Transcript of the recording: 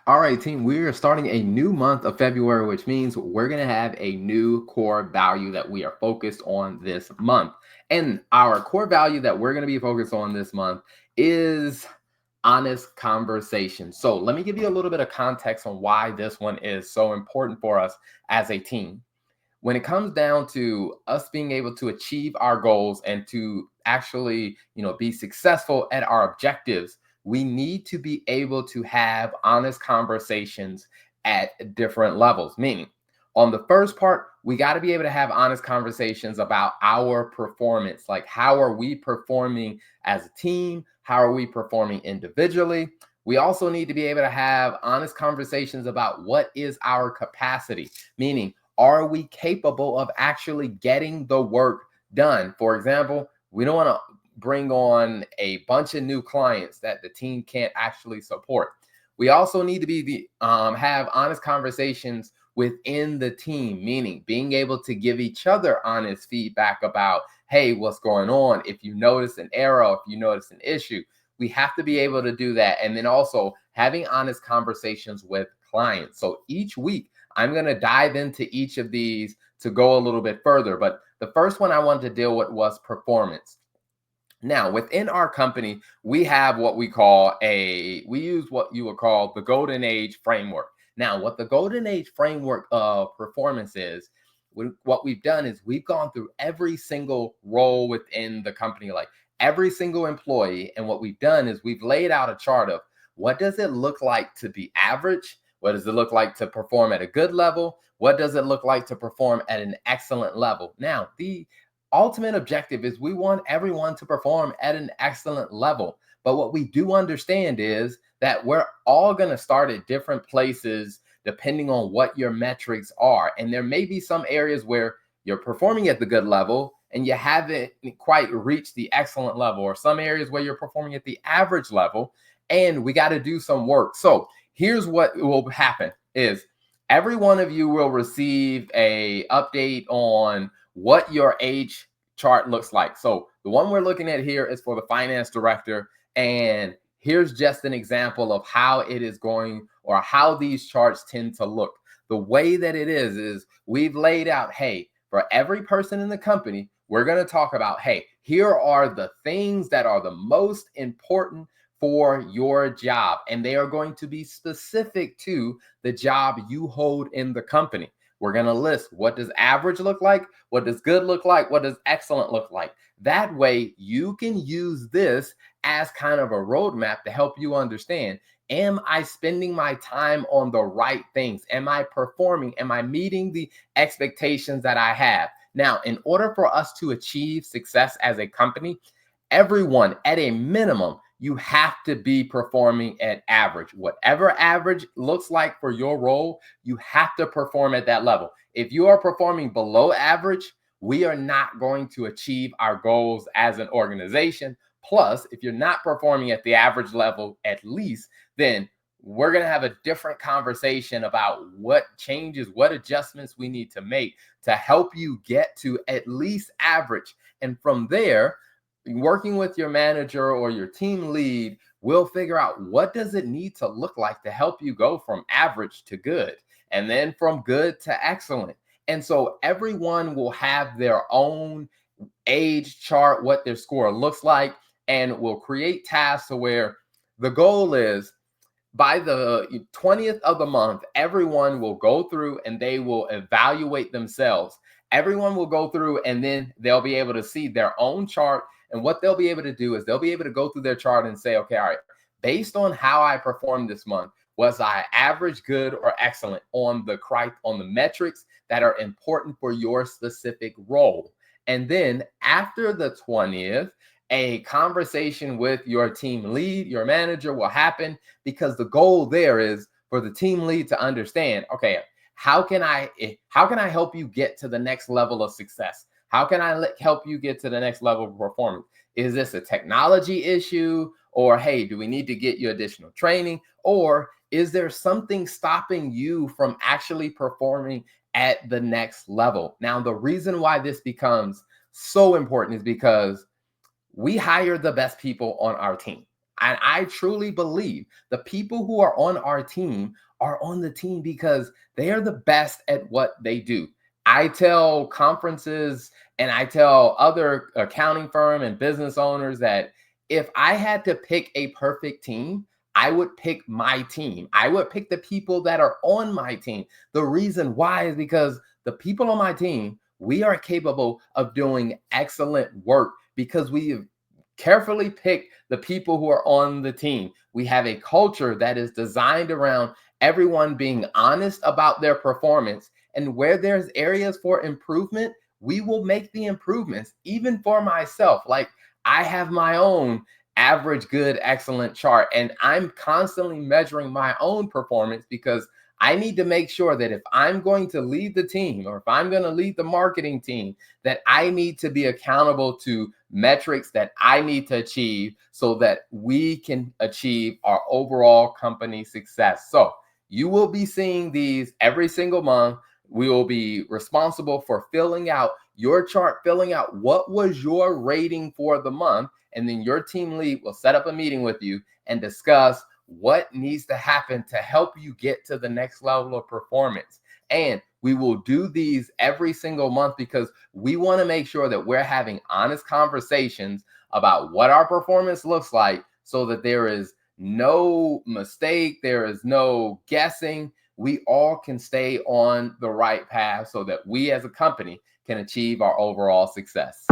All right, team, we are starting a new month of February, which means we're going to have a new core value that we are focused on this month. And our core value that we're going to be focused on this month is honest conversation. So, let me give you a little bit of context on why this one is so important for us as a team. When it comes down to us being able to achieve our goals and to actually, be successful at our objectives, we need to be able to have honest conversations at different levels. Meaning, on the first part, we got to be able to have honest conversations about our performance. Like, how are we performing as a team? How are we performing individually? We also need to be able to have honest conversations about what is our capacity, meaning, are we capable of actually getting the work done? For example, we don't want to bring on a bunch of new clients that the team can't actually support. We also need to have honest conversations within the team, meaning being able to give each other honest feedback about, hey, what's going on? If you notice an error, if you notice an issue, we have to be able to do that. And then also having honest conversations with clients. So each week, I'm going to dive into each of these to go a little bit further. But the first one I wanted to deal with was performance. Now, within our company, we have we use what you would call the golden age framework. Now, what the golden age framework of performance is, what we've done is we've gone through every single role within the company, like every single employee. And what we've done is we've laid out a chart of what does it look like to be average? What does it look like to perform at a good level? What does it look like to perform at an excellent level? Now, the ultimate objective is we want everyone to perform at an excellent level. But what we do understand is that we're all going to start at different places depending on what your metrics are. And there may be some areas where you're performing at the good level and you haven't quite reached the excellent level, or some areas where you're performing at the average level, and we got to do some work. So here's what will happen is every one of you will receive a update on what your age chart looks like. So the one we're looking at here is for the finance director. And here's just an example of how it is going, or how these charts tend to look. The way that it is we've laid out, hey, for every person in the company, we're going to talk about, hey, here are the things that are the most important for your job. And they are going to be specific to the job you hold in the company. We're going to list, what does average look like? What does good look like? What does excellent look like? That way you can use this as kind of a roadmap to help you understand, am I spending my time on the right things? Am I performing? Am I meeting the expectations that I have? Now, in order for us to achieve success as a company, everyone at a minimum, you have to be performing at average. Whatever average looks like for your role, you have to perform at that level. If you are performing below average, we are not going to achieve our goals as an organization. Plus, if you're not performing at the average level, at least, then we're going to have a different conversation about what changes, what adjustments we need to make to help you get to at least average. And from there, working with your manager or your team lead, we'll figure out what does it need to look like to help you go from average to good, and then from good to excellent. And so everyone will have their own age chart, what their score looks like, and we'll create tasks to where the goal is by the 20th of the month, everyone will go through and they will evaluate themselves. Everyone will go through and then they'll be able to see their own chart. And what they'll be able to do is they'll be able to go through their chart and say, okay, all right, based on how I performed this month, was I average, good, or excellent on the metrics that are important for your specific role? And then after the 20th, a conversation with your team lead, your manager will happen, because the goal there is for the team lead to understand, okay, how can I help you get to the next level of success? How can I help you get to the next level of performance? Is this a technology issue? Or, hey, do we need to get you additional training? Or is there something stopping you from actually performing at the next level? Now, the reason why this becomes so important is because we hire the best people on our team. And I truly believe the people who are on our team are on the team because they are the best at what they do. I tell conferences and I tell other accounting firm and business owners that if I had to pick a perfect team, I would pick my team. I would pick the people that are on my team. The reason why is because the people on my team, we are capable of doing excellent work because we carefully pick the people who are on the team. We have a culture that is designed around everyone being honest about their performance. And where there's areas for improvement, we will make the improvements, even for myself. Like I have my own average, good, excellent chart, and I'm constantly measuring my own performance because I need to make sure that if I'm going to lead the team or if I'm going to lead the marketing team, that I need to be accountable to metrics that I need to achieve so that we can achieve our overall company success. So you will be seeing these every single month. We will be responsible for filling out your chart, filling out what was your rating for the month. And then your team lead will set up a meeting with you and discuss what needs to happen to help you get to the next level of performance. And we will do these every single month because we want to make sure that we're having honest conversations about what our performance looks like so that there is no mistake, there is no guessing. We all can stay on the right path so that we as a company can achieve our overall success.